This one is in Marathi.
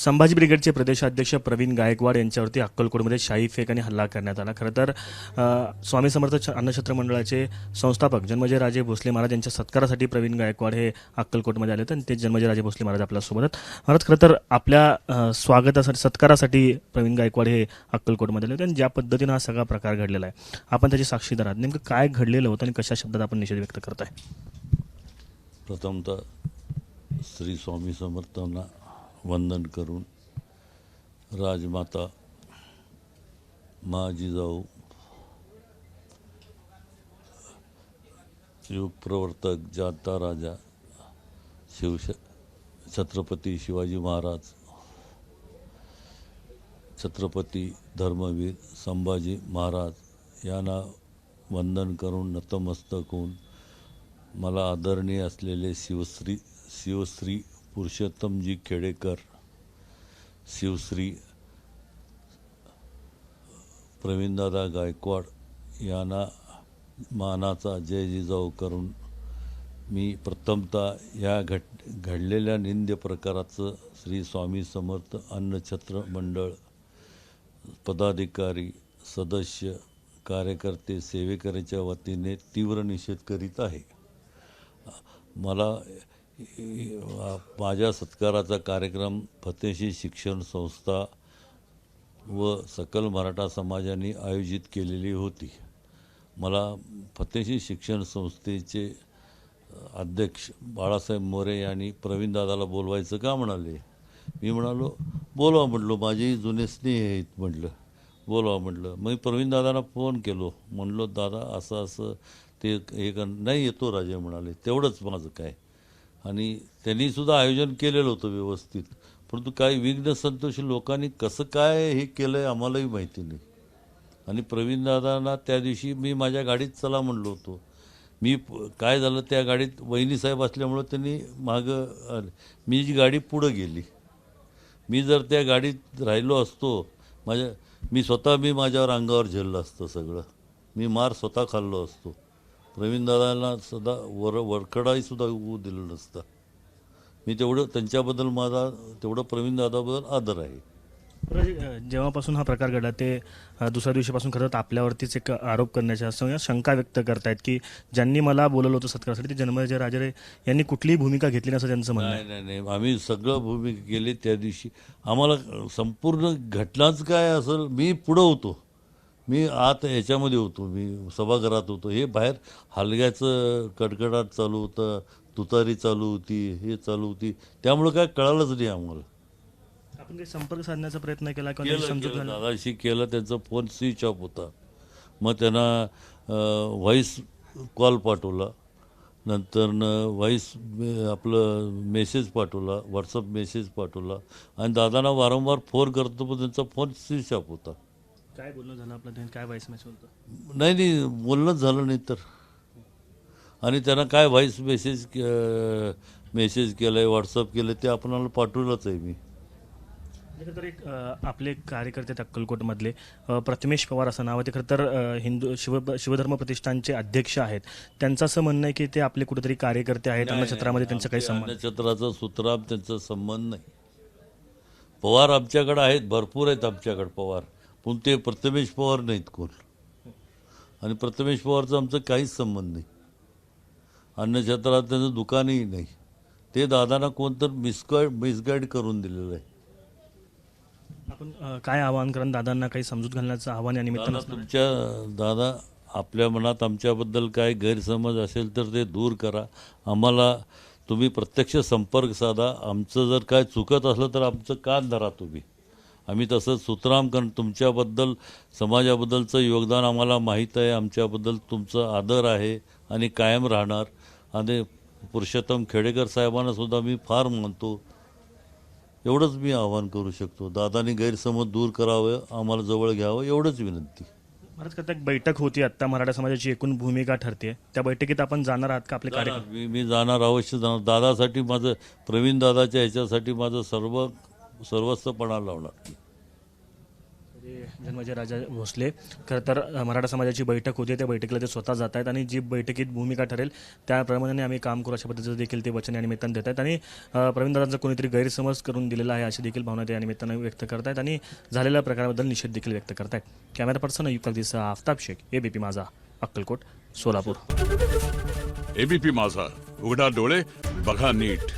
संभाजी ब्रिगेडचे प्रदेशाध्यक्ष प्रवीण गायकवाड यांच्यावरती अक्कलकोटमध्ये शाई फेक आणि हल्ला करण्यात आला। खरं तर स्वामी समर्थ अन्नछत्र मंडळाचे संस्थापक जन्मजय राजे भोसले महाराज यांच्या सत्कारासाठी प्रवीण गायकवाड हे अक्कलकोटमध्ये आले होते आणि ते जन्मजय राजे भोसले महाराज आपल्यासोबत आहेत। महाराज, खरं तर आपल्या स्वागतासाठी सत्कारासाठी प्रवीण गायकवाड हे अक्कलकोटमध्ये आले होते आणि ज्या पद्धतीनं हा सगळा प्रकार घडलेला आहे आपण त्याची साक्षीदार आहात। नेमकं काय घडलेलं होतं आणि कशा शब्दात आपण निषेध व्यक्त करताय? प्रथमतः श्री स्वामी समर्थांना वंदन करून राजमाता माँ जिजाऊ युगप्रवर्तक जाता राजा छत्रपती शिवाजी महाराज, छत्रपती धर्मवीर संभाजी महाराज यांना वंदन करून नतमस्तक होऊन मला आदरणीय असलेले शिवश्री पुरुषोत्तमजी खेडेकर, शिवश्री प्रवीणदादा गायकवाड यांना मानाचा जय जिजाऊ करून मी प्रथमतः या घडलेल्या निंद्य प्रकाराचं श्री स्वामी समर्थ अन्नछत्र मंडळ पदाधिकारी, सदस्य, कार्यकर्ते, सेवेकऱ्याच्या वतीने तीव्र निषेध करीत आहे। मला माझ्या सत्काराचा कार्यक्रम फतेशी शिक्षण संस्था व सकल मराठा समाजाने आयोजित केलेली होती। मला फतेशी शिक्षण संस्थेचे अध्यक्ष बाळासाहेब मोरे यांनी प्रवीणदादाला बोलवायचं का म्हणाले। मी म्हणालो बोलवा, म्हटलो माझेही जुने स्नेह आहेत, म्हटलं बोलवा म्हटलं। मग प्रवीणदादांना फोन केलो, म्हणलो दादा असं असं ते एक नाही येतो राजे म्हणाले, तेवढंच माझं काय। आणि त्यांनीसुद्धा आयोजन केलेलं होतं व्यवस्थित, परंतु काही विघ्न संतोषी लोकांनी कसं काय हे केलं आहे आम्हालाही माहिती नाही। आणि प्रवीणदादांना त्या दिवशी मी माझ्या गाडीत चला म्हणलो होतो, मी काय झालं त्या गाडीत वहिनीसाहेब असल्यामुळं त्यांनी मागं मी जी गाडी पुढं गेली, मी जर त्या गाडीत राहिलो असतो मी माझ्यावर अंगावर झेललं असतं सगळं, मी मार स्वतः खाल्लो असतो। प्रवीणदादांना सुद्धा वरकडाईसुद्धा होऊ दिलं नसतं। मी तेवढं त्यांच्याबद्दल माझा तेवढं प्रवीणदादाबद्दल आदर आहे। जेव्हापासून हा प्रकार घडला ते दुसऱ्या दिवशीपासून खरं तर आपल्यावरतीच एक आरोप करण्याच्या शंका व्यक्त करतायत की ज्यांनी मला बोलवलं होतं सत्कारासाठी ते जन्मजय राजे यांनी कुठलीही भूमिका घेतली नसं त्यांचं म्हणणं आहे। नाही, आम्ही सगळं भूमिका केली त्या दिवशी। आम्हाला संपूर्ण घटनाच काय असेल, मी पुढं होतो, मी आत ह्याच्यामध्ये होतो, मी सभागृहात होतो, हे बाहेर हलग्याचं कडकडाट चालू होतं, तुतारी चालू होती, हे चालू होती, त्यामुळं काय कळालंच नाही आम्हाला। आपण काही संपर्क साधण्याचा प्रयत्न केला किंवा समजूत दादाशी केलं, त्यांचा फोन स्विच ऑफ होता। मग त्यांना व्हॉईस कॉल पाठवला, नंतरनं व्हॉईस आपलं मेसेज पाठवला, व्हॉट्सअप मेसेज पाठवला आणि दादांना वारंवार फोन करतो पण त्यांचा फोन स्विच ऑफ होता। काय बोलणं झालं आपलं, काय व्हॉईस मेसेज होतं? नाही बोलणंच झालं नाही तर। आणि त्यांना काय व्हॉईस मेसेज केलं आहे, व्हॉट्सअप केलं ते आपणाला पाठवलंच आहे मी। तर एक आपले कार्यकर्ते अक्कलकोटमधले प्रथमेश पवार असं नाव आहे, ते खरं तर शिवधर्म प्रतिष्ठानचे अध्यक्ष आहेत। त्यांचं असं म्हणणं आहे की ते आपले कुठेतरी कार्यकर्ते आहेत, अन्नछत्रामध्ये त्यांचा काही संबंध? अन्नछत्राचा सूत्राम त्यांचा संबंध नाही। पवार आमच्याकडे आहेत, भरपूर आहेत आमच्याकडे पवार, पण ते प्रथमेश पवार नाहीत कोण। आणि प्रथमेश पवारचं आमचं काहीच संबंध नाही। अन्नछत्रात त्यांचं दुकानही नाही, ते दादांना कोणतर मिसगाईड करून दिलेलं आहे। आपण काय आवाहन करा दादांना, काही समजूत घालण्याचं आव्हान या निमित्तानं? दादा आपल्या मनात आमच्याबद्दल काय गैरसमज असेल तर ते दूर करा, आम्हाला तुम्ही प्रत्यक्ष संपर्क साधा, आमचं जर काय चुकत असलं तर आमचं कान धरा तुम्ही, आम्ही तसं सुतराम तुमच्याबद्दल समाजाबद्दलचं योगदान आम्हाला माहीत आहे, आमच्याबद्दल तुमचं आदर आहे आणि कायम राहणार। आणि पुरुषोत्तम खेडेकर साहेबांना सुद्धा मी फार मानतो, एवढंच मी आवाहन करू शकतो। दादांनी गैरसमज दूर करावं, आम्हाला जवळ घ्यावं, एवढंच विनंती। महाराज, करता एक बैठक होती आत्ता, मराठा समाजाची एकूण भूमिका ठरते, त्या बैठकीत आपण जाणार आहात का? आपले कार्यकर्ते मी जाणार, अवश्य जाणार। दादासाठी माझं, प्रवीण दादाच्या ह्याच्यासाठी माझं सर्वस्वपणा लावणार। जन्मजय राजा भोसले खरं तर मराठा समाजाची बैठक होती, त्या बैठकीला ते स्वतः जात आहेत आणि जी बैठकीत भूमिका ठरेल त्याप्रमाणे आम्ही काम करू अशा पद्धतीचं देखील ते वचन या निमित्तानं देत आहेत आणि प्रवीणदादांचा कोणीतरी गैरसमज करून दिलेला आहे अशी देखील भावना त्या निमित्तानं व्यक्त करत आहेत आणि झालेल्या प्रकाराबद्दल निषेध देखील व्यक्त करत आहेत. कॅमेरा पर्सन अयुब कागदीसह आफताब शेख, एबीपी माझा, अक्कलकोट, सोलापूर. एबीपी माझा, उघडा डोळे बघा नीट.